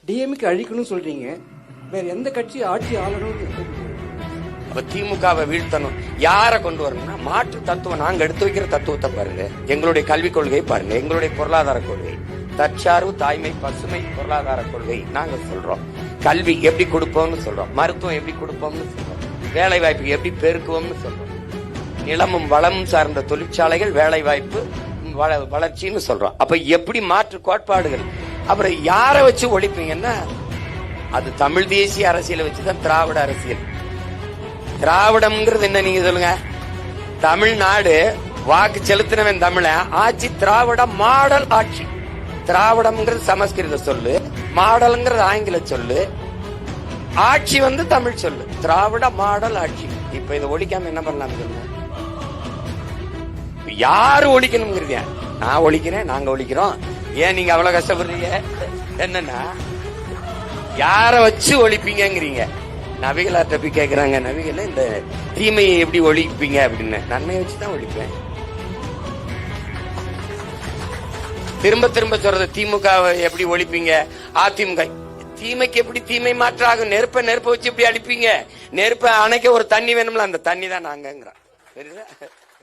DMK அழிக்கணும்னு சொல்றீங்க, வேற எந்த கட்சி ஆட்சி ஆளணும்? அப்ப திமுகவை வீழ்த்தணும், யாரை கொண்டு வரணும்னா மாற்று தத்துவம். நாங்க எடுத்து வைக்கிற தத்துவத்தை பாருங்க, எங்களுடைய கல்விக் கொள்கை பாருங்க, எங்களுடைய பொருளாதார கொள்கை, தற்சார்பு, தாய்மை, பசுமை பொருளாதார கொள்கை நாங்க சொல்றோம். கல்வி எப்படி கொடுப்போம்னு சொல்றோம், மருத்துவம் எப்படி கொடுப்போம்னு சொல்றோம், வேலை வாய்ப்பு எப்படி பெருக்குவோம்னு சொல்றோம், நிலமும் வளமும் சார்ந்த தொழிற்சாலைகள், வேலை வாய்ப்பு, வளர்ச்சின்னு சொல்றோம். அப்ப எப்படி மாற்று கோட்பாடுகள், அப்புறம் யாரை வச்சு ஒழிப்பீங்கன்னா அது தமிழ் தேசிய அரசியலை வச்சுதான் திராவிட அரசியல். திராவிடம்ங்கிறது என்ன நீங்க சொல்லுங்க? தமிழ்நாடு வாக்கு செலுத்தினவன் தமிழ ஆட்சி, திராவிட மாடல் ஆட்சி. திராவிடம்ங்கிறது சமஸ்கிருத சொல்லு, மாடல்ங்கிறது ஆங்கில சொல்லு, ஆட்சி தமிழ் சொல்லு. திராவிட மாடல் ஆட்சி. இப்ப இதை ஒழிக்காம என்ன பண்ணலாம் சொல்லுங்க? யாரு ஒழிக்கணுங்கிறீங்க? நான் ஒழிக்கிறேன், நாங்க ஒழிக்கிறோம். ஏன் நீங்க அவ்வளவு கஷ்டப்படுறீங்க? என்னன்னா யார வச்சு ஒழிப்பீங்கிறீங்க? நபிகளார்ட்ட போய் கேட்கிறாங்க, நபிகள இந்த தீமையை எப்படி ஒழிப்பீங்க அப்படின்னு. நன்மையை வச்சுதான் ஒழிப்பேன். திரும்ப திரும்ப சொல்றது திமுக எப்படி ஒழிப்பீங்க, அதிமுக தீமைக்கு எப்படி தீமை மாற்றாகும்? நெருப்ப வச்சு எப்படி அடிப்பீங்க? நெருப்ப அணைக்க ஒரு தண்ணி வேணும்ல, அந்த தண்ணி தான் நாங்கிறோம்.